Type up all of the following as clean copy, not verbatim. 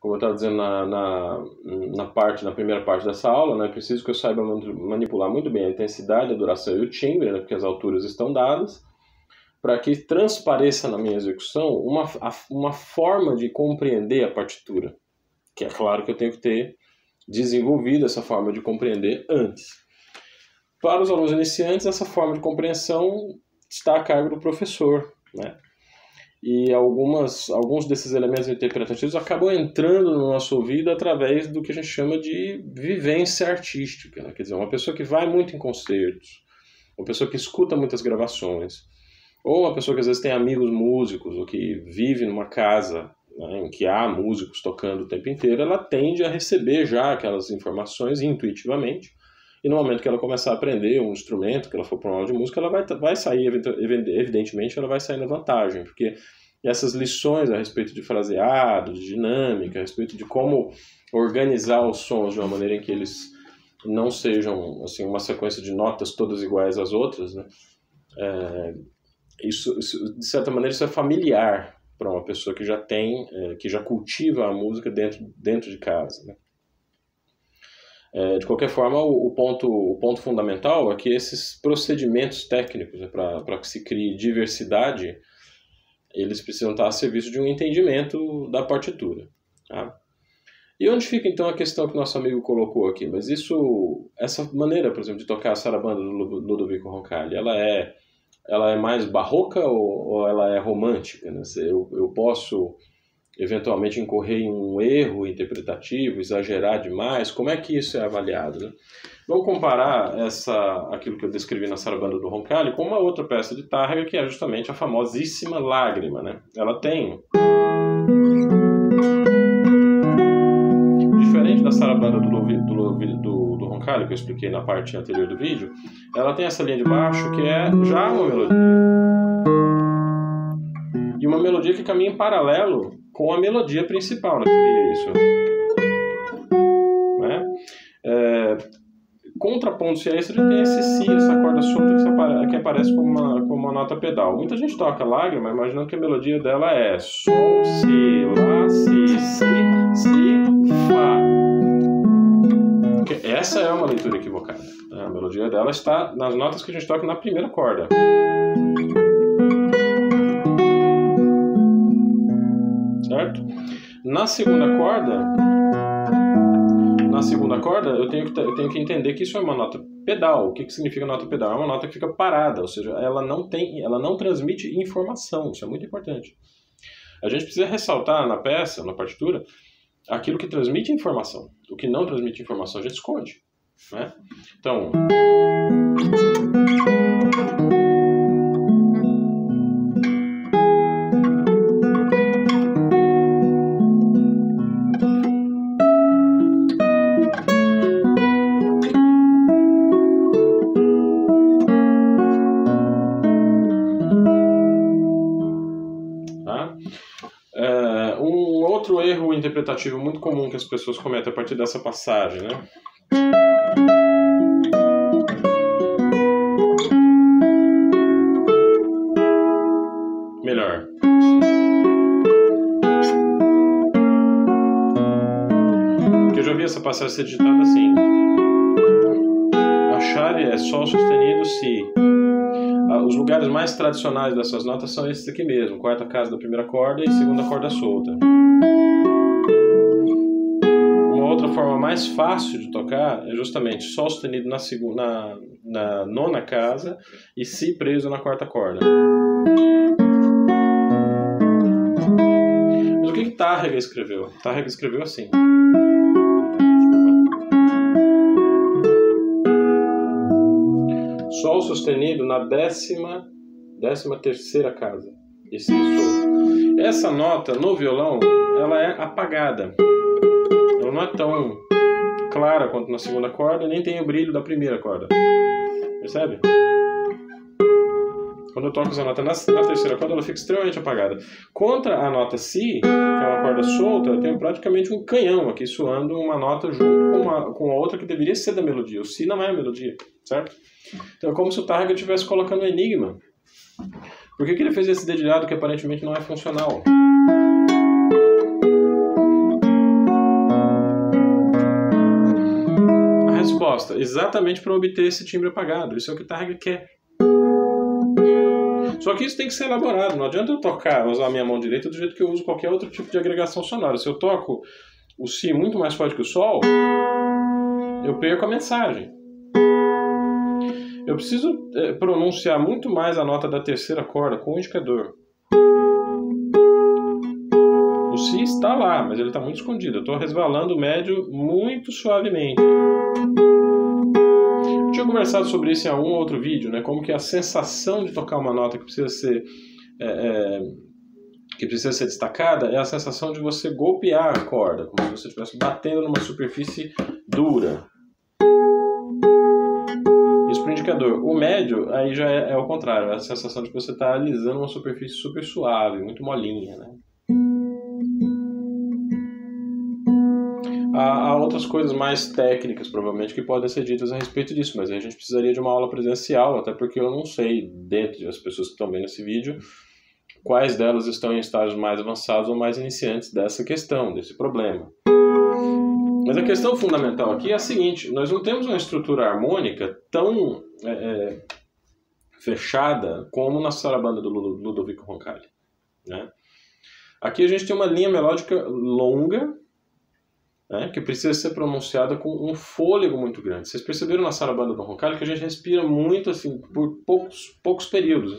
como eu estava dizendo na primeira parte dessa aula, né, é preciso que eu saiba manipular muito bem a intensidade, a duração e o timbre, né, porque as alturas estão dadas, para que transpareça na minha execução uma forma de compreender a partitura, que é claro que eu tenho que ter desenvolvido essa forma de compreender antes. Para os alunos iniciantes, essa forma de compreensão está a cargo do professor, né? E alguns desses elementos interpretativos acabam entrando no nosso ouvido através do que a gente chama de vivência artística, né? Quer dizer, uma pessoa que vai muito em concertos, uma pessoa que escuta muitas gravações, ou uma pessoa que às vezes tem amigos músicos, ou que vive numa casa, né, em que há músicos tocando o tempo inteiro, ela tende a receber já aquelas informações intuitivamente, e no momento que ela começar a aprender um instrumento, que ela for para uma aula de música, ela vai sair, evidentemente, ela vai sair na vantagem, porque essas lições a respeito de fraseado, de dinâmica, a respeito de como organizar os sons de uma maneira em que eles não sejam assim, uma sequência de notas todas iguais às outras, né? Isso, de certa maneira, isso é familiar para uma pessoa que já tem, que já cultiva a música dentro de casa, né? De qualquer forma, o ponto fundamental é que esses procedimentos técnicos, né, para que se crie diversidade, eles precisam estar a serviço de um entendimento da partitura. Tá? E onde fica então a questão que nosso amigo colocou aqui? Mas essa maneira, por exemplo, de tocar a sarabanda do Ludovico Roncalli, ela é mais barroca ou ela é romântica? Né? Eu posso eventualmente incorrer em um erro interpretativo, exagerar demais? Como é que isso é avaliado? Né? Vamos comparar aquilo que eu descrevi na sarabanda do Roncalli com uma outra peça de Tárrega, que é justamente a famosíssima Lágrima. Né? Ela tem, diferente da sarabanda do Roncalli, que eu expliquei na parte anterior do vídeo, ela tem essa linha de baixo que é já uma melodia. E uma melodia que caminha em paralelo com a melodia principal, né? Seria isso. Né? Contrapondo-se a isso, ele tem esse Si, essa corda solta que aparece como uma nota pedal. Muita gente toca Lágrima, imaginando que a melodia dela é Sol, Si, Lá, Si, Fá. Essa é uma leitura equivocada. A melodia dela está nas notas que a gente toca na primeira corda. Certo? Na segunda corda, eu tenho que entender que isso é uma nota pedal. O que significa nota pedal? É uma nota que fica parada, ou seja, ela não transmite informação. Isso é muito importante. A gente precisa ressaltar na peça, na partitura, aquilo que transmite informação. O que não transmite informação a gente esconde. Né? Então... Um outro erro interpretativo muito comum que as pessoas cometem a partir dessa passagem, né? Melhor. Porque eu já vi essa passagem ser digitada assim. A chave é Sol sustenido, Si. Os lugares mais tradicionais dessas notas são esses aqui mesmo. Quarta casa da primeira corda e segunda corda solta. Uma outra forma mais fácil de tocar é justamente Sol sustenido na nona casa e Si preso na quarta corda. Mas o que Tárrega escreveu? Tárrega escreveu assim. Sol sustenido na 13ª casa e Si solto. Essa nota no violão, ela é apagada. Ela não é tão clara quanto na segunda corda, nem tem o brilho da primeira corda. Percebe? Quando eu toco essa nota na terceira corda, ela fica extremamente apagada. Contra a nota Si, que é uma corda solta, eu tenho praticamente um canhão aqui soando uma nota junto com a outra que deveria ser da melodia. O Si não é a melodia, certo? Então é como se o Tárrega estivesse colocando um enigma. Por que ele fez esse dedilhado que aparentemente não é funcional? resposta? Exatamente para obter esse timbre apagado. Isso é o que o Tárrega quer. Só que isso tem que ser elaborado. Não adianta eu usar a minha mão direita do jeito que eu uso qualquer outro tipo de agregação sonora. Se eu toco o Si muito mais forte que o Sol, eu perco a mensagem. Eu preciso pronunciar muito mais a nota da terceira corda com o indicador. O Si está lá, mas ele está muito escondido. Eu estou resvalando o médio muito suavemente. Eu tinha conversado sobre isso em algum outro vídeo, né? Como que a sensação de tocar uma nota que precisa ser destacada é a sensação de você golpear a corda, como se você estivesse batendo numa superfície dura. Isso para o indicador. O médio, aí já é o contrário, é a sensação de que você está alisando uma superfície super suave, muito molinha, né? Há outras coisas mais técnicas, provavelmente, que podem ser ditas a respeito disso, mas aí a gente precisaria de uma aula presencial, até porque eu não sei, dentre as pessoas que estão vendo esse vídeo, quais delas estão em estágios mais avançados ou mais iniciantes dessa questão, desse problema. Mas a questão fundamental aqui é a seguinte: nós não temos uma estrutura harmônica tão fechada como na sarabanda do Ludovico Roncalli, né? Aqui a gente tem uma linha melódica longa, né, que precisa ser pronunciada com um fôlego muito grande. Vocês perceberam na sarabanda do Roncalli que a gente respira muito assim, por poucos períodos.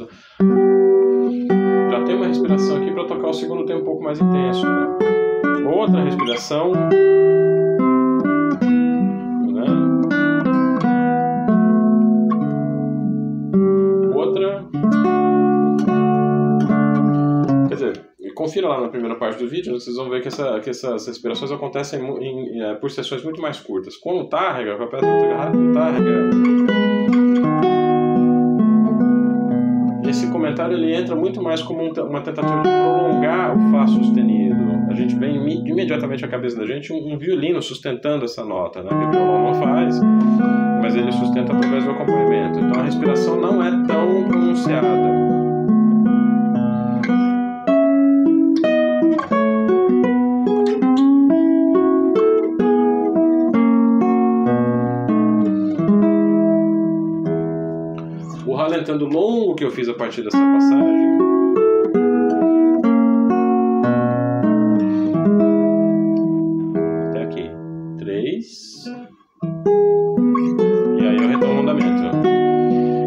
Já tem uma respiração aqui para tocar o segundo tempo um pouco mais intenso, né? Outra respiração, né? Outra. Quer dizer, confira lá na primeira parte do vídeo, vocês vão ver que essas respirações acontecem por sessões muito mais curtas. Com o Tárrega, com a peça do Tárrega, esse comentário ele entra muito mais como uma tentativa de prolongar o Fá sustenido. A gente vem imediatamente à cabeça da gente um violino sustentando essa nota, né? Que o violão não faz, mas ele sustenta através do acompanhamento. Então a respiração não é tão pronunciada. O ralentando longo que eu fiz a partir dessa passagem até aqui, 3, e aí eu retomo o andamento.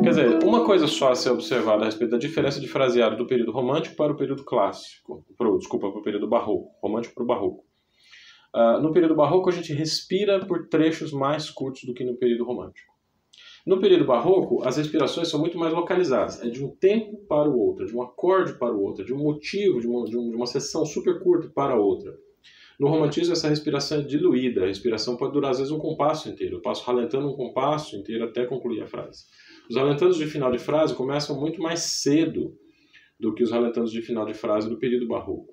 Quer dizer, uma coisa só a ser observada a respeito da diferença de fraseado do período romântico para o período clássico, para o período barroco, romântico para o barroco. No período barroco a gente respira por trechos mais curtos do que no período romântico. No período barroco, as respirações são muito mais localizadas. É de um tempo para o outro, de um acorde para o outro, de um motivo, de uma sessão super curta para outra. No romantismo, essa respiração é diluída. A respiração pode durar, às vezes, um compasso inteiro. Eu passo ralentando um compasso inteiro até concluir a frase. Os ralentandos de final de frase começam muito mais cedo do que os ralentandos de final de frase do período barroco.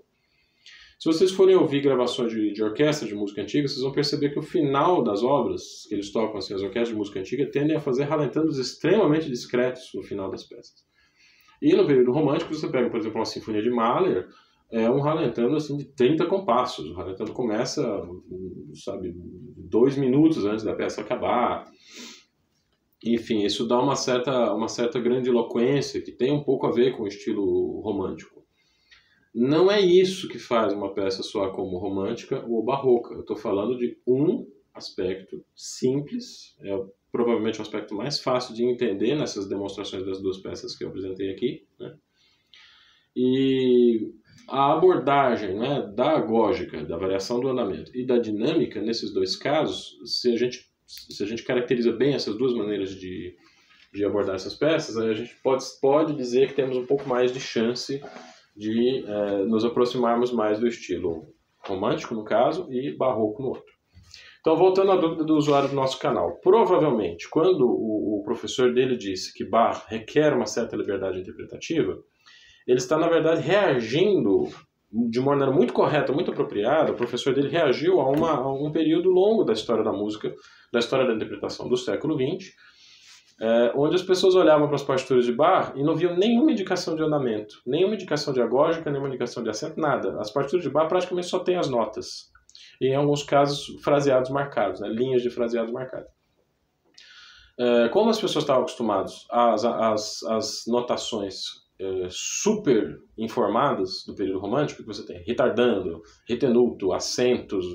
Se vocês forem ouvir gravações de orquestra de música antiga, vocês vão perceber que o final das obras que eles tocam, assim, as orquestras de música antiga, tendem a fazer ralentandos extremamente discretos no final das peças. E no período romântico, você pega, por exemplo, uma sinfonia de Mahler, é um ralentando assim, de 30 compassos. O ralentando começa, 2 minutos antes da peça acabar. Enfim, isso dá uma certa grandiloquência que tem um pouco a ver com o estilo romântico. Não é isso que faz uma peça soar como romântica ou barroca. Eu estou falando de um aspecto simples, provavelmente o aspecto mais fácil de entender nessas demonstrações das duas peças que eu apresentei aqui, né? E a abordagem, né, da agógica, da variação do andamento e da dinâmica, nesses dois casos, se a gente caracteriza bem essas duas maneiras de abordar essas peças, aí a gente pode dizer que temos um pouco mais de chance de nos aproximarmos mais do estilo romântico, no caso, e barroco no outro. Então, voltando à dúvida do usuário do nosso canal. Provavelmente, quando o professor dele disse que Bach requer uma certa liberdade interpretativa, ele está, na verdade, reagindo de uma maneira muito correta, muito apropriada. O professor dele reagiu a um período longo da história da música, da história da interpretação do século XX, onde as pessoas olhavam para as partituras de Bach e não viam nenhuma indicação de andamento, nenhuma indicação de agógica, nenhuma indicação de acento, nada. As partituras de Bach praticamente só têm as notas. E em alguns casos, fraseados marcados, né? Linhas de fraseados marcados. como as pessoas estavam acostumadas às notações super informadas do período romântico, que você tem retardando, retenuto, acentos,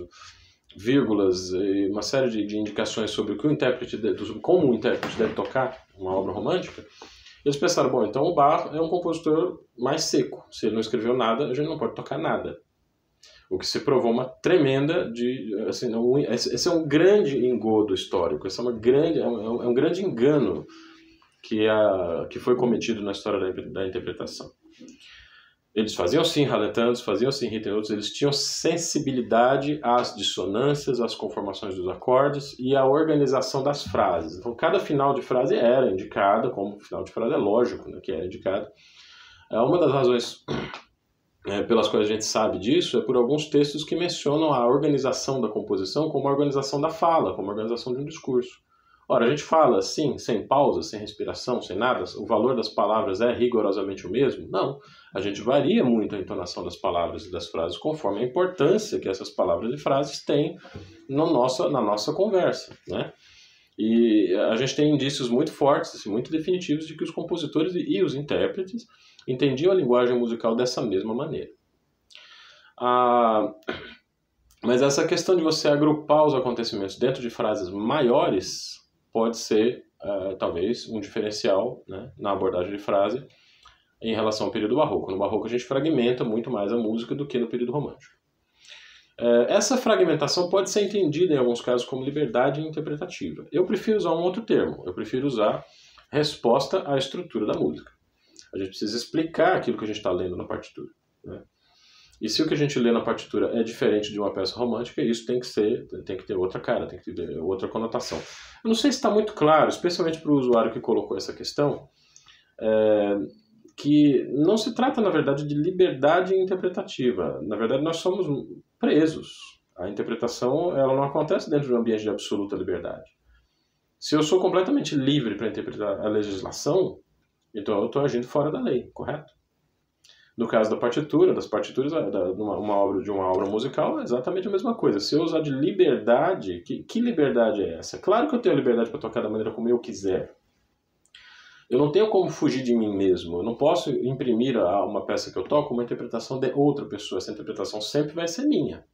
vírgulas, e uma série de indicações sobre o que o intérprete como o intérprete deve tocar uma obra romântica, eles pensaram, bom, então o Bach é um compositor mais seco. Se ele não escreveu nada, a gente não pode tocar nada. O que se provou uma tremenda assim, esse é um grande engodo histórico, esse é um grande engano que foi cometido na história da interpretação. Eles faziam sim raletantes, faziam sim ritenutos, eles tinham sensibilidade às dissonâncias, às conformações dos acordes e à organização das frases. Então, cada final de frase era indicada, como final de frase é lógico, né, que era indicado. Uma das razões pelas quais a gente sabe disso é por alguns textos que mencionam a organização da composição como a organização da fala, como a organização de um discurso. Ora, a gente fala assim, sem pausa, sem respiração, sem nada, o valor das palavras é rigorosamente o mesmo? Não. A gente varia muito a entonação das palavras e das frases conforme a importância que essas palavras e frases têm na nossa conversa, né? E a gente tem indícios muito fortes, assim, muito definitivos de que os compositores e os intérpretes entendiam a linguagem musical dessa mesma maneira. Mas essa questão de você agrupar os acontecimentos dentro de frases maiores pode ser, talvez, um diferencial, né, na abordagem de frase em relação ao período barroco. No barroco a gente fragmenta muito mais a música do que no período romântico. Essa fragmentação pode ser entendida em alguns casos como liberdade interpretativa. Eu prefiro usar um outro termo, eu prefiro usar resposta à estrutura da música. A gente precisa explicar aquilo que a gente está lendo na partitura, né? E se o que a gente lê na partitura é diferente de uma peça romântica, isso tem que ter outra cara, tem que ter outra conotação. Eu não sei se está muito claro, especialmente para o usuário que colocou essa questão, que não se trata, na verdade, de liberdade interpretativa. Na verdade, nós somos presos. A interpretação ela não acontece dentro de um ambiente de absoluta liberdade. Se eu sou completamente livre para interpretar a legislação, então eu estou agindo fora da lei, correto? No caso da partitura, das partituras, de uma obra musical, é exatamente a mesma coisa. Se eu usar de liberdade, que liberdade é essa? Claro que eu tenho liberdade para tocar da maneira como eu quiser. Eu não tenho como fugir de mim mesmo. Eu não posso imprimir a uma peça que eu toco uma interpretação de outra pessoa. Essa interpretação sempre vai ser minha.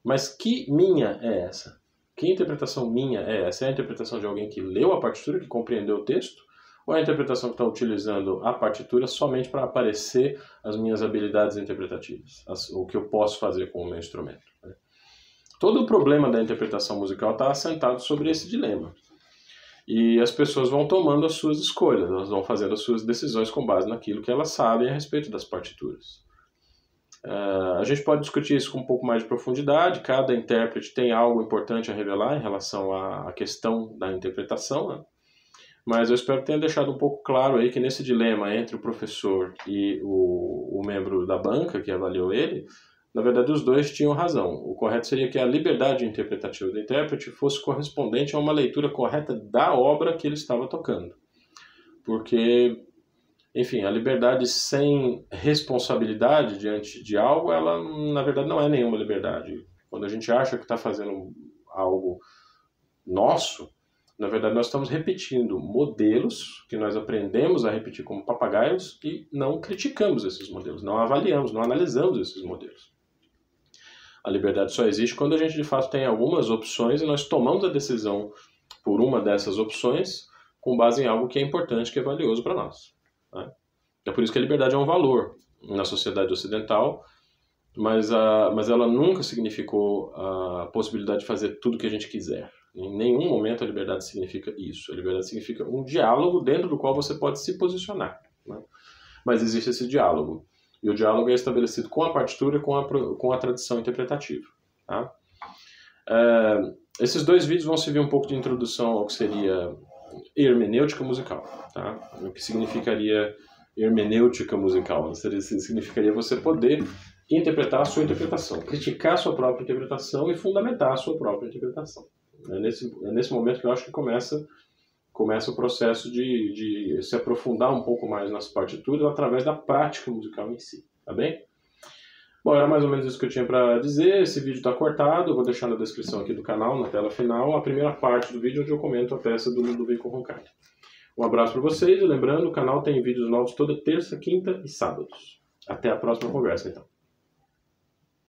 Mas que minha é essa? Que interpretação minha é essa? É a interpretação de alguém que leu a partitura, que compreendeu o texto? Ou é a interpretação que está utilizando a partitura somente para aparecer as minhas habilidades interpretativas? O que eu posso fazer com o meu instrumento? Né? Todo o problema da interpretação musical está assentado sobre esse dilema. E as pessoas vão tomando as suas escolhas, elas vão fazendo as suas decisões com base naquilo que elas sabem a respeito das partituras. A gente pode discutir isso com um pouco mais de profundidade, cada intérprete tem algo importante a revelar em relação à questão da interpretação, né? Mas eu espero que tenha deixado um pouco claro aí que nesse dilema entre o professor e o membro da banca que avaliou ele, na verdade os dois tinham razão. O correto seria que a liberdade interpretativa do intérprete fosse correspondente a uma leitura correta da obra que ele estava tocando. Porque, enfim, a liberdade sem responsabilidade diante de algo, ela na verdade não é nenhuma liberdade. Quando a gente acha que está fazendo algo nosso, na verdade, nós estamos repetindo modelos que nós aprendemos a repetir como papagaios e não criticamos esses modelos, não avaliamos, não analisamos esses modelos. A liberdade só existe quando a gente, de fato, tem algumas opções e nós tomamos a decisão por uma dessas opções com base em algo que é importante, que é valioso para nós, né? É por isso que a liberdade é um valor na sociedade ocidental, mas ela nunca significou a possibilidade de fazer tudo o que a gente quiser. Em nenhum momento a liberdade significa isso. A liberdade significa um diálogo dentro do qual você pode se posicionar, né? Mas existe esse diálogo. E o diálogo é estabelecido com a partitura e com a tradição interpretativa, tá? Esses dois vídeos vão servir um pouco de introdução ao que seria hermenêutica musical, tá? O que significaria hermenêutica musical? Significaria você poder interpretar a sua interpretação, criticar a sua própria interpretação e fundamentar a sua própria interpretação. É nesse momento que eu acho que começa o processo de se aprofundar um pouco mais nas partituras através da prática musical em si, tá bem? Bom, era mais ou menos isso que eu tinha para dizer. Esse vídeo está cortado, eu vou deixar na descrição aqui do canal, na tela final, a primeira parte do vídeo onde eu comento a peça do Ludovico Roncalli. Um abraço para vocês e lembrando, o canal tem vídeos novos toda terça, quinta e sábados. Até a próxima conversa, então.